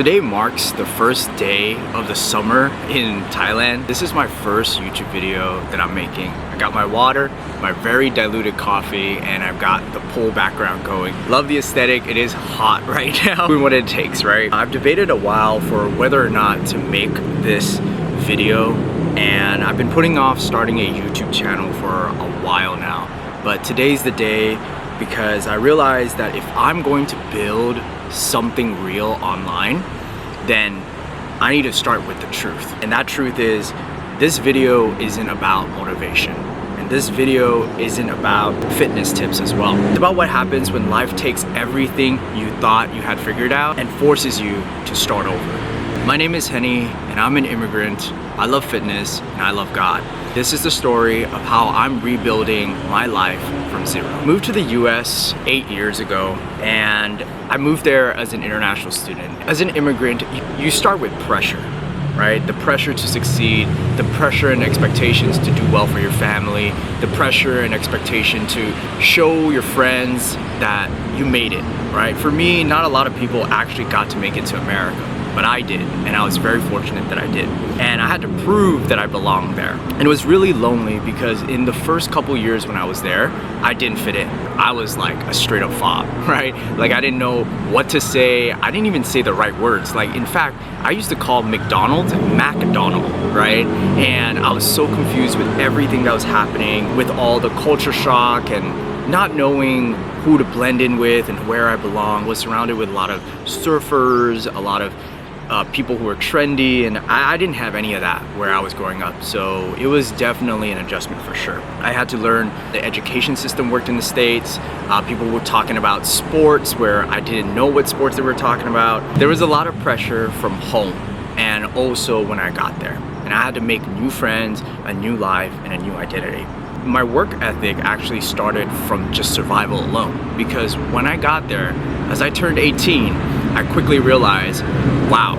Today marks the first day of the summer in Thailand. This is my first YouTube video that I'm making. I got my water, my very diluted coffee, and I've got the pool background going. Love the aesthetic. It is hot right now. Doing what it takes, right? I've debated a while for whether or not to make this video, and I've been putting off starting a YouTube channel for a while now. But today's the day because I realized that if I'm going to build something real online, then I need to start with the truth. And that truth is, this video isn't about motivation. And this video isn't about fitness tips as well. It's about what happens when life takes everything you thought you had figured out and forces you to start over. My name is Henny, and I'm an immigrant. I love fitness, and I love God. This is the story of how I'm rebuilding my life from zero. I moved to the US 8 years ago, and I moved there as an international student. As an immigrant, you start with pressure, right? The pressure to succeed, the pressure and expectations to do well for your family, the pressure and expectation to show your friends that you made it, right? For me, not a lot of people actually got to make it to America, but I did, and I was very fortunate that I did. And I had to prove that I belonged there. And it was really lonely because in the first couple years when I was there, I didn't fit in. I was like a straight up fob, right? Like I didn't know what to say. I didn't even say the right words. Like in fact, I used to call McDonald's McDonald, right? And I was so confused with everything that was happening, with all the culture shock and not knowing who to blend in with and where I belong. Was surrounded with a lot of surfers, a lot of people who were trendy, and I didn't have any of that where I was growing up. So it was definitely an adjustment for sure. I had to learn the education system worked in the States. People were talking about sports where I didn't know what sports they were talking about. There was a lot of pressure from home and also when I got there. And I had to make new friends, a new life, and a new identity. My work ethic actually started from just survival alone, because when I got there, as I turned 18, I quickly realized, wow,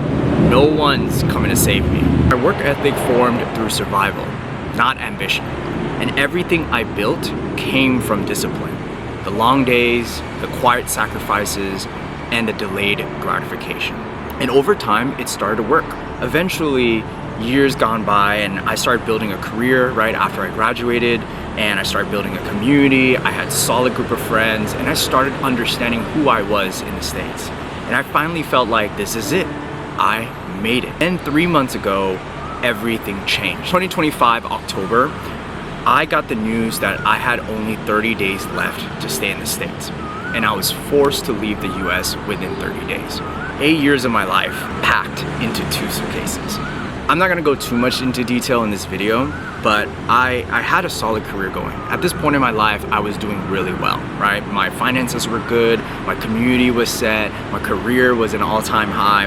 no one's coming to save me. My work ethic formed through survival, not ambition. And everything I built came from discipline. The long days, the quiet sacrifices, and the delayed gratification. And over time, it started to work. Eventually, years gone by and I started building a career right after I graduated, and I started building a community. I had a solid group of friends, and I started understanding who I was in the States. And I finally felt like this is it. I made it. And 3 months ago, everything changed. 2025 October, I got the news that I had only 30 days left to stay in the States. And I was forced to leave the US within 30 days. 8 years of my life packed into 2 suitcases. I'm not gonna go too much into detail in this video, but I had a solid career going. At this point in my life, I was doing really well, right? My finances were good, my community was set, my career was an all-time high,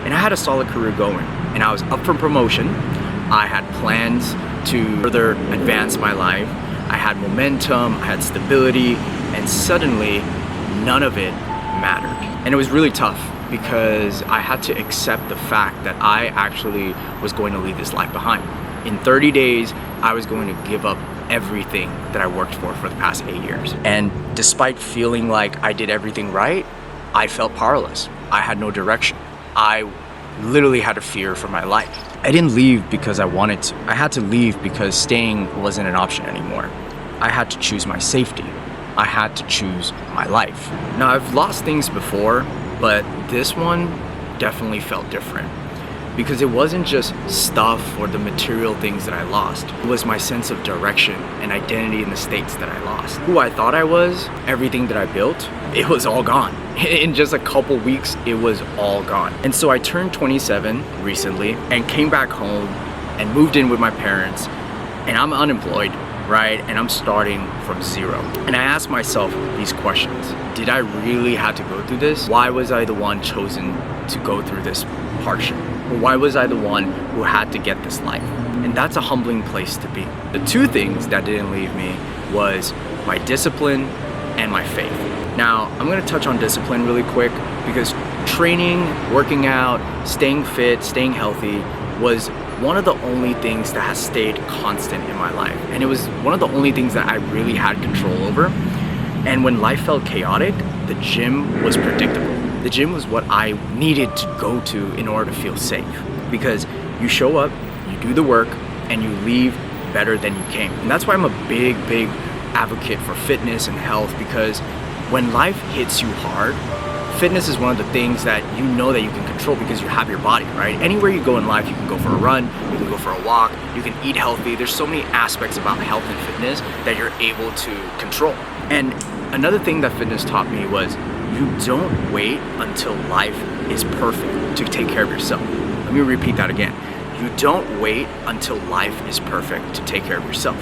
and I had a solid career going. And I was up for promotion. I had plans to further advance my life. I had momentum, I had stability, and suddenly none of it mattered. And it was really tough, because I had to accept the fact that I actually was going to leave this life behind. In 30 days, I was going to give up everything that I worked for the past 8 years. And despite feeling like I did everything right, I felt powerless. I had no direction. I literally had a fear for my life. I didn't leave because I wanted to. I had to leave because staying wasn't an option anymore. I had to choose my safety. I had to choose my life. Now, I've lost things before, but this one definitely felt different, because it wasn't just stuff or the material things that I lost. It was my sense of direction and identity in the States that I lost. Who I thought I was, everything that I built, it was all gone. In just a couple weeks, it was all gone. And so I turned 27 recently and came back home and moved in with my parents, and I'm unemployed, right? And I'm starting from zero. And I asked myself these questions. Did I really have to go through this? Why was I the one chosen to go through this hardship? Or why was I the one who had to get this life? And that's a humbling place to be. The 2 things that didn't leave me was my discipline and my faith. Now, I'm gonna touch on discipline really quick, because training, working out, staying fit, staying healthy was one of the only things that has stayed constant in my life. And it was one of the only things that I really had control over. And when life felt chaotic, the gym was predictable. The gym was what I needed to go to in order to feel safe, because you show up, you do the work, and you leave better than you came. And that's why I'm a big advocate for fitness and health, because when life hits you hard, fitness is one of the things that you know that you can control because you have your body, right? Anywhere you go in life, you can go for a run, you can go for a walk, you can eat healthy. There's so many aspects about health and fitness that you're able to control. And another thing that fitness taught me was you don't wait until life is perfect to take care of yourself. Let me repeat that again. You don't wait until life is perfect to take care of yourself,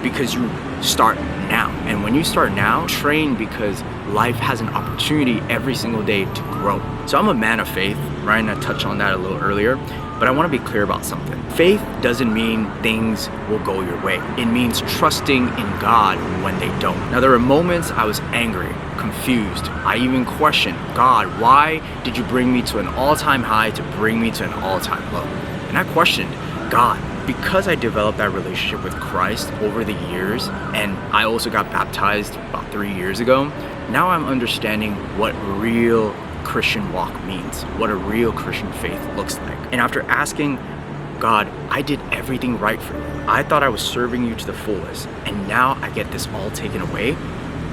because you start now. And when you start now, train, because life has an opportunity every single day to grow. So I'm a man of faith. Ryan had touched on that a little earlier, but I want to be clear about something. Faith doesn't mean things will go your way. It means trusting in God when they don't. Now, there were moments I was angry, confused. I even questioned, God, why did you bring me to an all-time high to bring me to an all-time low? And I questioned God. Because I developed that relationship with Christ over the years, and I also got baptized about 3 years ago, now I'm understanding what real Christian walk means, what a real Christian faith looks like. And after asking, God, I did everything right for you. I thought I was serving you to the fullest, and now I get this all taken away.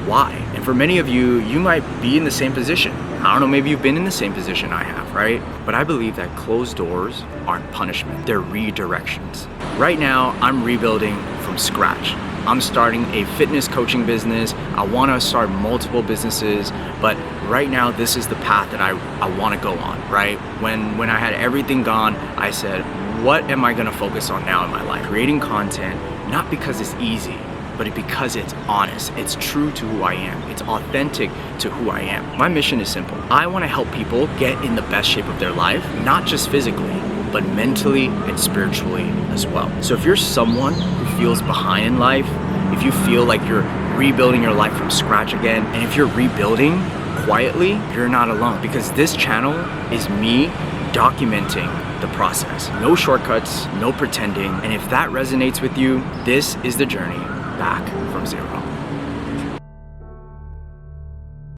Why? And for many of you, you might be in the same position. I don't know, maybe you've been in the same position I have, right? But I believe that closed doors aren't punishment, they're redirections. Right now, I'm rebuilding from scratch. I'm starting a fitness coaching business. I want to start multiple businesses, but right now, this is the path that I want to go on, right? When I had everything gone, I said, what am I gonna focus on now in my life? Creating content, not because it's easy, but because it's honest, it's true to who I am, it's authentic to who I am. My mission is simple. I want to help people get in the best shape of their life, not just physically, but mentally and spiritually as well. So if you're someone who feels behind in life, if you feel like you're rebuilding your life from scratch again, and if you're rebuilding quietly, you're not alone, because this channel is me documenting the process. No shortcuts, no pretending, and if that resonates with you, this is the journey back from zero.